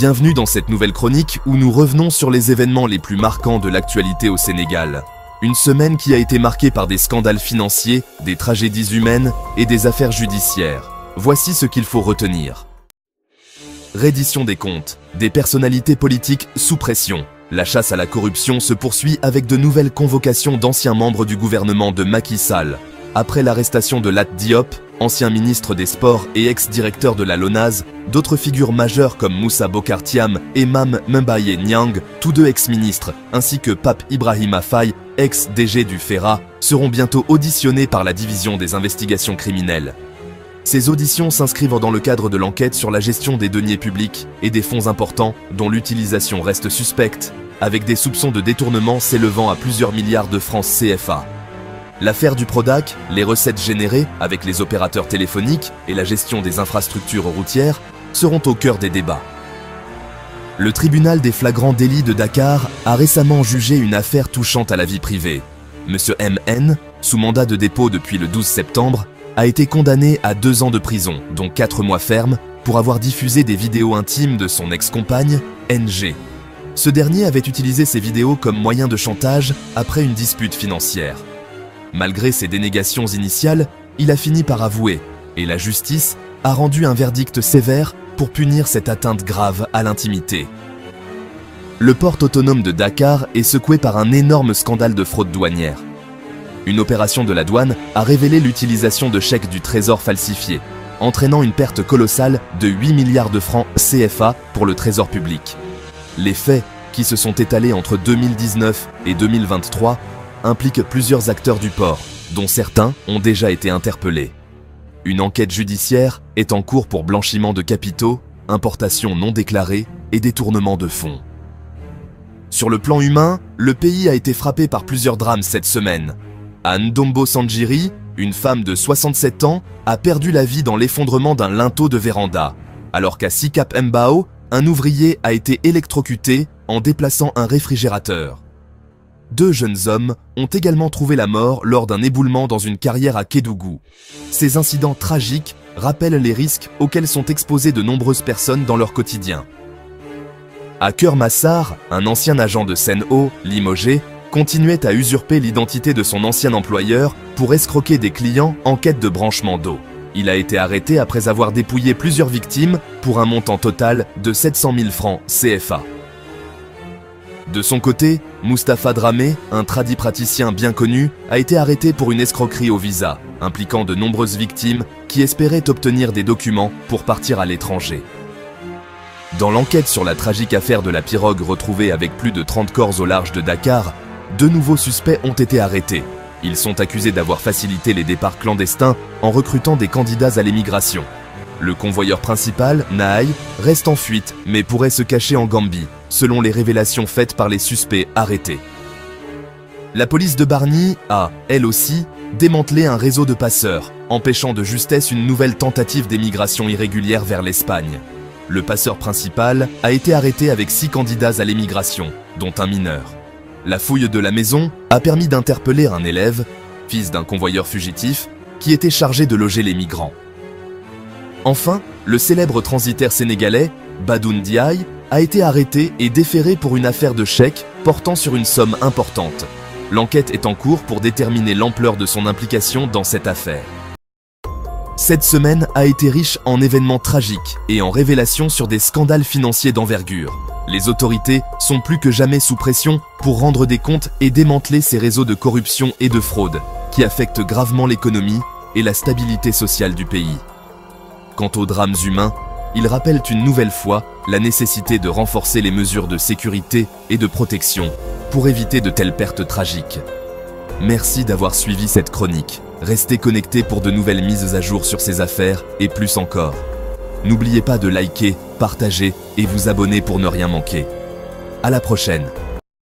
Bienvenue dans cette nouvelle chronique où nous revenons sur les événements les plus marquants de l'actualité au Sénégal. Une semaine qui a été marquée par des scandales financiers, des tragédies humaines et des affaires judiciaires. Voici ce qu'il faut retenir. Reddition des comptes, des personnalités politiques sous pression. La chasse à la corruption se poursuit avec de nouvelles convocations d'anciens membres du gouvernement de Macky Sall. Après l'arrestation de Lat Diop, ancien ministre des Sports et ex-directeur de la LONASE, d'autres figures majeures comme Moussa Bocar Thiam et Mame Mbaye Niang, tous deux ex-ministres, ainsi que Pape Ibrahima Faye, ex-DG du FERA, seront bientôt auditionnés par la division des investigations criminelles. Ces auditions s'inscrivent dans le cadre de l'enquête sur la gestion des deniers publics et des fonds importants dont l'utilisation reste suspecte, avec des soupçons de détournement s'élevant à plusieurs milliards de francs CFA. L'affaire du Prodac, les recettes générées avec les opérateurs téléphoniques et la gestion des infrastructures routières seront au cœur des débats. Le tribunal des flagrants délits de Dakar a récemment jugé une affaire touchant à la vie privée. Monsieur MN, sous mandat de dépôt depuis le 12 septembre, a été condamné à 2 ans de prison, dont 4 mois fermes, pour avoir diffusé des vidéos intimes de son ex-compagne, NG. Ce dernier avait utilisé ces vidéos comme moyen de chantage après une dispute financière. Malgré ses dénégations initiales, il a fini par avouer, et la justice a rendu un verdict sévère pour punir cette atteinte grave à l'intimité. Le port autonome de Dakar est secoué par un énorme scandale de fraude douanière. Une opération de la douane a révélé l'utilisation de chèques du Trésor falsifiés, entraînant une perte colossale de 8 milliards de francs CFA pour le Trésor public. Les faits, qui se sont étalés entre 2019 et 2023, impliquent plusieurs acteurs du port, dont certains ont déjà été interpellés. Une enquête judiciaire est en cours pour blanchiment de capitaux, importation non déclarée et détournement de fonds. Sur le plan humain, le pays a été frappé par plusieurs drames cette semaine. À Ndombo Sanjiri, une femme de 67 ans a perdu la vie dans l'effondrement d'un linteau de véranda, alors qu'à Sicap Mbao, un ouvrier a été électrocuté en déplaçant un réfrigérateur. 2 jeunes hommes ont également trouvé la mort lors d'un éboulement dans une carrière à Kédougou. Ces incidents tragiques rappellent les risques auxquels sont exposées de nombreuses personnes dans leur quotidien. À Keur-Massar, un ancien agent de Sen'Eau, limogé, continuait à usurper l'identité de son ancien employeur pour escroquer des clients en quête de branchement d'eau. Il a été arrêté après avoir dépouillé plusieurs victimes pour un montant total de 700 000 francs CFA. De son côté, Moustapha Dramé, un tradipraticien bien connu, a été arrêté pour une escroquerie au visa, impliquant de nombreuses victimes qui espéraient obtenir des documents pour partir à l'étranger. Dans l'enquête sur la tragique affaire de la pirogue retrouvée avec plus de 30 corps au large de Dakar, 2 nouveaux suspects ont été arrêtés. Ils sont accusés d'avoir facilité les départs clandestins en recrutant des candidats à l'émigration. Le convoyeur principal, Nahaï, reste en fuite mais pourrait se cacher en Gambie, selon les révélations faites par les suspects arrêtés. La police de Bargny a, elle aussi, démantelé un réseau de passeurs, empêchant de justesse une nouvelle tentative d'émigration irrégulière vers l'Espagne. Le passeur principal a été arrêté avec 6 candidats à l'émigration, dont un mineur. La fouille de la maison a permis d'interpeller un élève, fils d'un convoyeur fugitif, qui était chargé de loger les migrants. Enfin, le célèbre transitaire sénégalais, Badoun Diaye, a été arrêté et déféré pour une affaire de chèque portant sur une somme importante. L'enquête est en cours pour déterminer l'ampleur de son implication dans cette affaire. Cette semaine a été riche en événements tragiques et en révélations sur des scandales financiers d'envergure. Les autorités sont plus que jamais sous pression pour rendre des comptes et démanteler ces réseaux de corruption et de fraude qui affectent gravement l'économie et la stabilité sociale du pays. Quant aux drames humains, ils rappellent une nouvelle fois la nécessité de renforcer les mesures de sécurité et de protection pour éviter de telles pertes tragiques. Merci d'avoir suivi cette chronique. Restez connectés pour de nouvelles mises à jour sur ces affaires et plus encore. N'oubliez pas de liker, partager et vous abonner pour ne rien manquer. À la prochaine.